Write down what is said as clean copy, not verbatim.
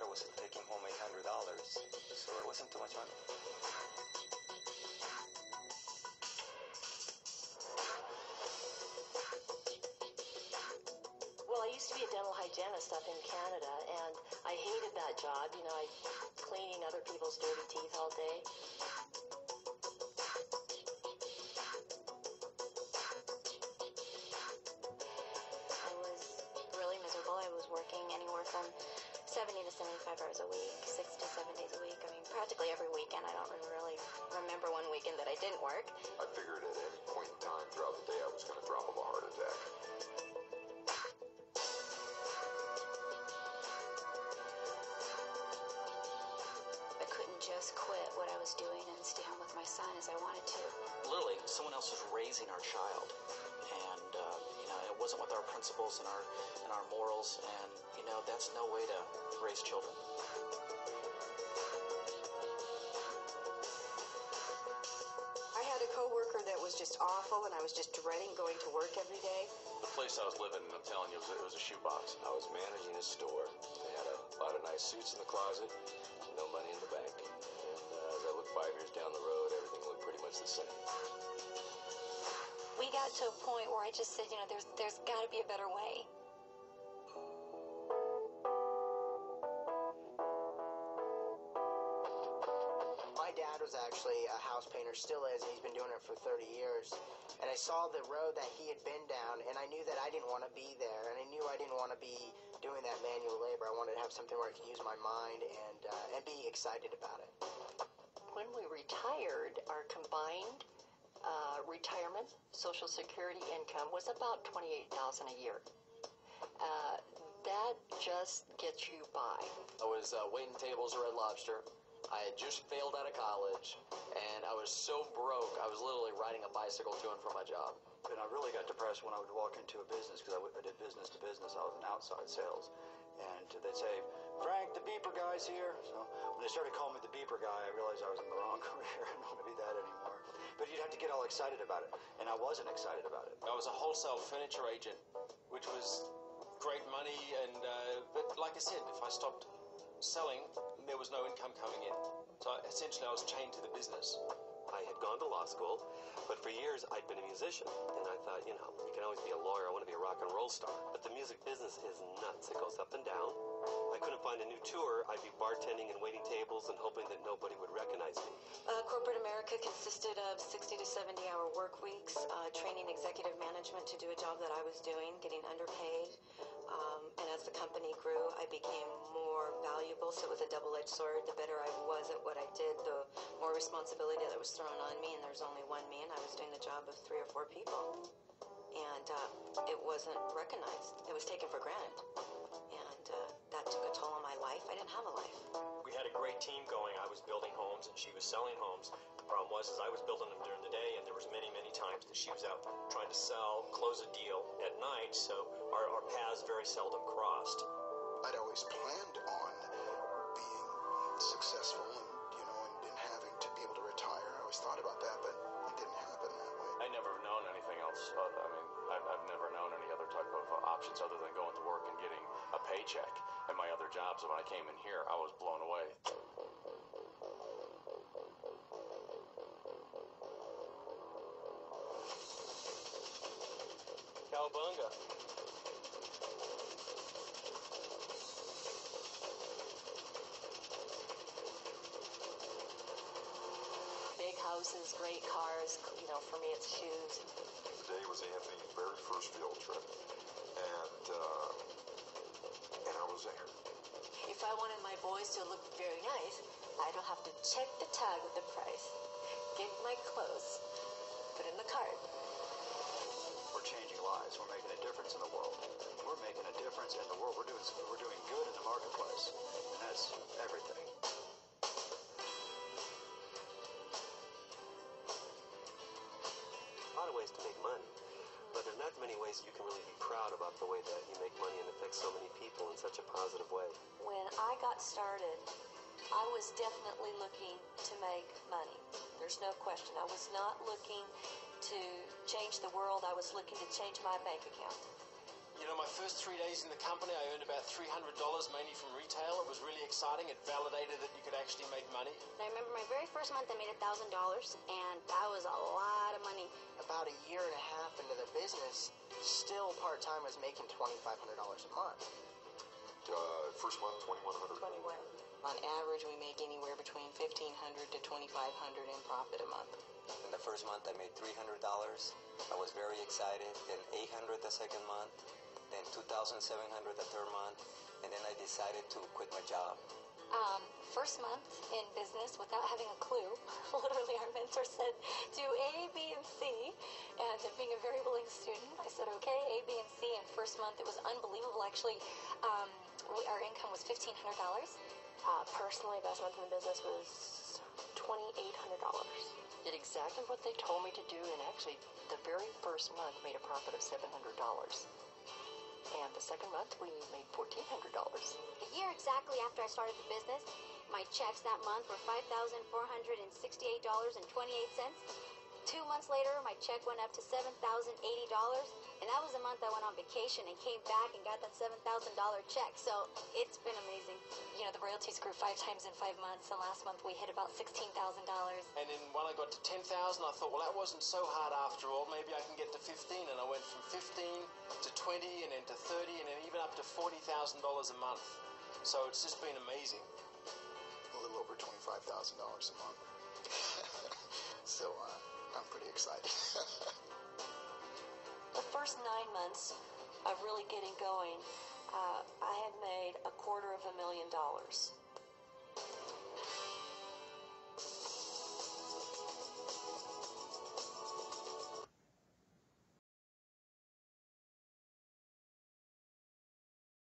was taking home $800, so it wasn't too much money. Well, I used to be a dental hygienist up in Canada, and I hated that job. You know, cleaning other people's dirty teeth all day. I was really miserable. I was working anywhere from 70 to 75 hours a week, 6 to 7 days a week. I mean, practically every weekend. I don't really remember one weekend that I didn't work. I figured at any point in time throughout the day I was going to drop of a heart attack. I couldn't just quit what I was doing and stay home with my son as I wanted to. Literally, someone else was raising our child, and it wasn't with our principles and our morals, and that's no way to raise children. I had a coworker that was just awful, and I was just dreading going to work every day. The place I was living in, I'm telling you, it was a shoebox. I was managing a store. They had a lot of nice suits in the closet, no money in the bank. And as I looked 5 years down the road, everything looked pretty much the same. We got to a point where I just said, there's got to be a better way. My dad was actually a house painter, still is, and he's been doing it for 30 years. And I saw the road that he had been down, and I knew that I didn't want to be there, and I knew I didn't want to be doing that manual labor. I wanted to have something where I could use my mind and be excited about it. When we retired, our combined retirement, Social Security income was about $28,000 a year. That just gets you by. I was waiting tables at Red Lobster. I had just failed out of college, and I was so broke, I was literally riding a bicycle to and from my job. And I really got depressed when I would walk into a business, because I did business to business. I was in outside sales. And they'd say, "Frank, the beeper guy's here." So when they started calling me the beeper guy, I realized I was in the wrong career. I don't want to be that anymore. But you'd have to get all excited about it. And I wasn't excited about it. I was a wholesale furniture agent, which was great money. But like I said, if I stopped selling, there was no income coming in. So essentially I was chained to the business. I had gone to law school, but for years I'd been a musician. And I thought, you can always be a lawyer. I want to be a rock and roll star. But the music business is nuts. It goes up and down. I couldn't find a new tour. I'd be bartending and waiting tables and hoping that nobody would recognize me. Corporate America consisted of 60 to 70-hour work weeks, training executive management to do a job that I was doing, getting underpaid. And as the company grew, I became more valuable, so it was a double-edged sword. The better I was at what I did, the more responsibility that was thrown on me, and there's only one me, and I was doing the job of 3 or 4 people. And it wasn't recognized. It was taken for granted. And that took a toll on my life. I didn't have a life. We had a great team going. I was building homes, and she was selling homes. The problem was I was building them during the day, and there was many, many times that she was out trying to sell, close a deal at night, so our paths very seldom crossed. I'd always planned on being successful and having to be able to retire. I always thought about that, but it didn't happen that way. I never known anything else. I've never known any other type of options other than going to work and getting a paycheck. And my other jobs, when I came in here, I was blown away. Cowabunga. Big houses, great cars. For me, it's shoes. Today was Anthony's very first field trip, and I was there. If I wanted my boys to look very nice, I don't have to check the tag with the price, get my clothes, put in the cart. We're changing lives. We're making a difference in the world. We're making a difference in the world. We're doing good in the marketplace, and that's everything. A lot of ways to make money, but there's not many ways you can really be proud about the way that you make money and affect so many people in such a positive way. When I got started, I was definitely looking to make money. There's no question. I was not looking to change the world. I was looking to change my bank account. You know, my first 3 days in the company, I earned about $300, mainly from retail. It was really exciting. It validated that you could actually make money. I remember my very first month, I made $1,000, and that was a lot of money. About a year and a half into the business, still part-time was making $2,500 a month. First month, 2,100. 21. On average, we make anywhere between $1,500 to $2,500 in profit a month. In the first month, I made $300. I was very excited. Then $800 the second month. Then $2,700 the third month. And then I decided to quit my job. First month in business, without having a clue, literally our mentor said, do A, B, and C. And being a very willing student, I said, okay, A, B, and C. And first month, it was unbelievable. Actually, our income was $1,500. Personally, best month in the business was $2,800. Did exactly what they told me to do, and actually, the very first month made a profit of $700. And the second month, we made $1,400. A year exactly after I started the business, my checks that month were $5,468.28. 2 months later, my check went up to $7,080, and that was the month I went on vacation and came back and got that $7,000 check. So it's been amazing. You know, the royalties grew 5 times in 5 months, and last month we hit about $16,000. And then when I got to 10,000, I thought, well, that wasn't so hard after all. Maybe I can get to 15. And I went from 15 to 20 and then to 30 and then even up to $40,000 a month. So it's just been amazing. A little over $25,000 a month. So I'm pretty excited. The first 9 months of really getting going, I had made $250,000.